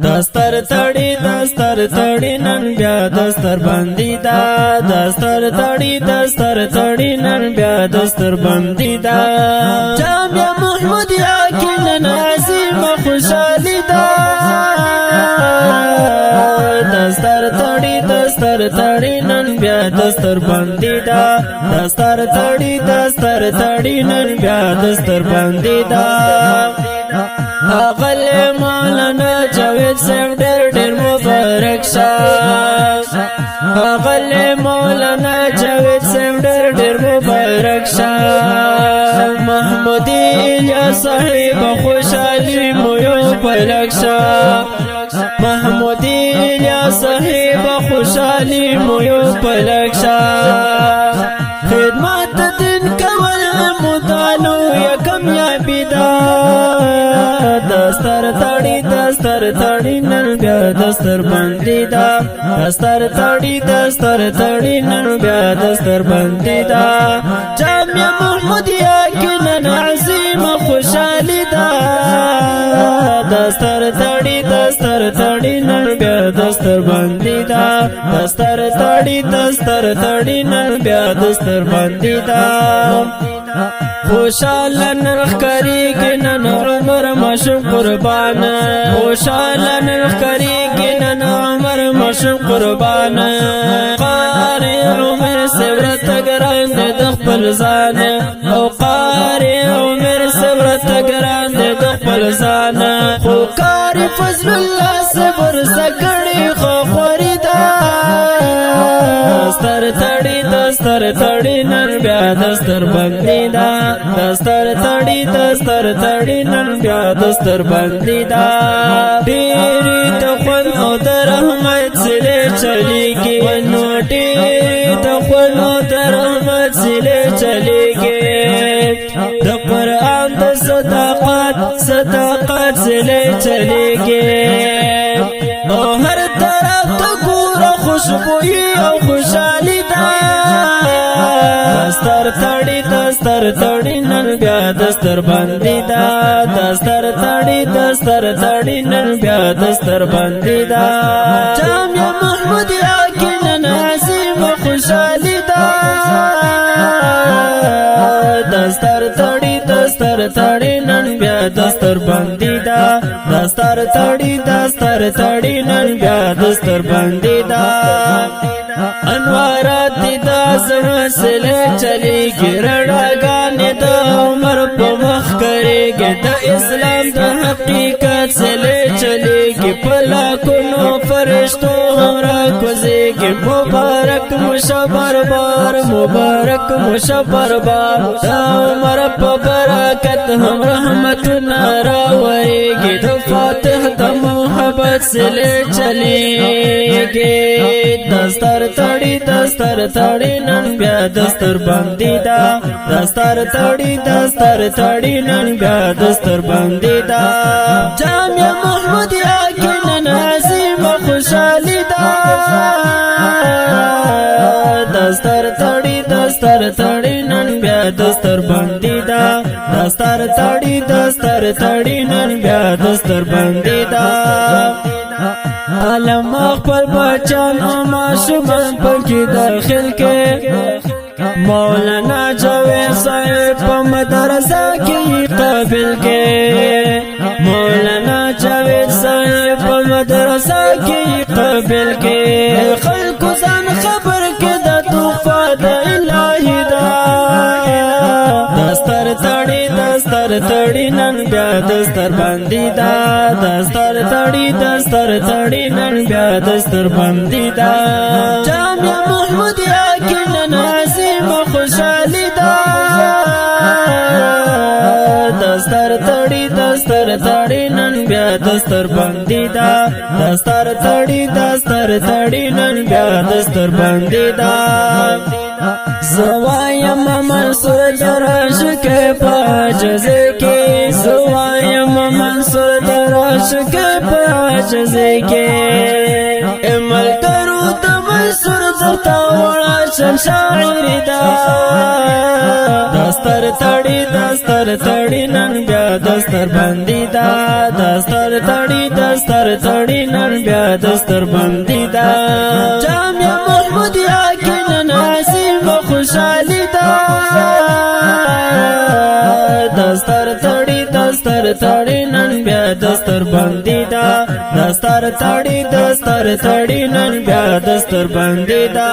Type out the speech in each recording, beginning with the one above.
دستر تړي نن بیا دستر بندي دا دستر تړي نن بیا دستر بندي دا جامع محمد یقین عظیم خوشحالی دا دستر تړي نن بیا دستر بندي دا دستر تړي نن بیا دستر بندي دا اغل مولانا جاوید صاحب ډېر مبارک شه اغل مولانا جاوید صاحب ډېر مبارک شه محمودی یا صاحب خوشحالی مو یو پلک شه محمودی یا صاحب خوشحالی مو یو پلک شه خدمت دین کول مدالو یا کامیابی دا دستر تړي نن بیا دستر بندي دا دستر تړي نن بیا دستر بندي دا جامع محمد یقین عظیم خوشحالی دا دستر تړي نن بیا دستر بندي دا دستر تړي نن بیا دستر بندي دا خوشحال نرخ کریگی نن عمر مشم قربان خوشحال نرخ کریگی نن عمر مشم قربان قاری عمر سبرت گران د خپل ځان او قاری عمر سبرت گران د خپل ځان خو قاری فضل الله صبر سکړی خو خریدا دستر تړي نن بیا دستر بندي دا دستر تړي نن بیا دستر بندي دا ډېری د خپل او د رحمت سره چلیږي نو ډېری د خپل او د رحمت سره چلیږي د قرآن د صداقت سره چلیږي او هر طرف ته ګوره خوشبوئی او خوشحالی دا دستر تړي نن بیا دستر بندي دا دستر تړي نن بیا دستر بندي دا جامع محمد یقین عظیم خوشحالی دا دستر تړي نن بیا دستر بندي دا دستر تړي نن بیا دستر بندي دا انوارات دا سلسله چلیږي رڼاګانې د عمر په مخ کریږي د اسلام د حقیقت سره چلیږي په لاکونو فرشتو هم راکوزیږي مبارک مشبر بار د عمر په برکت هم رحمتونه راوریږي د فاتح د محبت سره چلیږي دستر تړي نن بیا دستر بندي دا دستر تړي نن بیا دستر بندي دا جامع محمد یقین عظیم خوشحالی دا دستر تړي نن بیا دستر بندي دا دستر تړي نن بیا دستر بندي دا عالم خپل بچان او معصومان پکې داخل کې مولانا جاوید صاحب په مدرسه کې قابل کې مولانا جاوید صاحب په مدرسه کې قابل کې خلق ځان خبر کې د توفه د الهی دا دستر تړي نن بیا دستر بندي دا دستر تړي نن بیا دستر بندي دا جامع محمد یقین عظیم خوشحالی دا دستر تړي نن بیا دستر بندي دا دستر تړي نن بیا دستر بندي دا زوایم منصور دراش کے پاجز کے زوایم منصور دراش کے پاجز کے عمل کرو تو منصور درتا وڑا شاعر دا دستر تړي دستر تړي نن بیا دستر بندي دا دستر تړي نن بیا دستر بندي دا جامع محمود یقینا نصیب خوشالي دا دستر تړي نن بیا دستر بندي دا دستر تړي نن بیا دستر بندي دا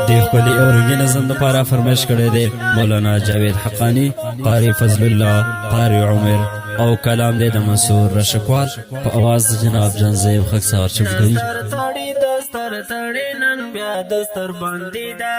دی خپل اورنګي نظم د پاره فرمایش کړی دی مولانا جاوید حقانی قاری فضل الله قاری عمر او کلام دی د منصور رشکوال په आवाज جناب جنزیب خکسار چمګی دستر تړي نن بیا دستر بندي دا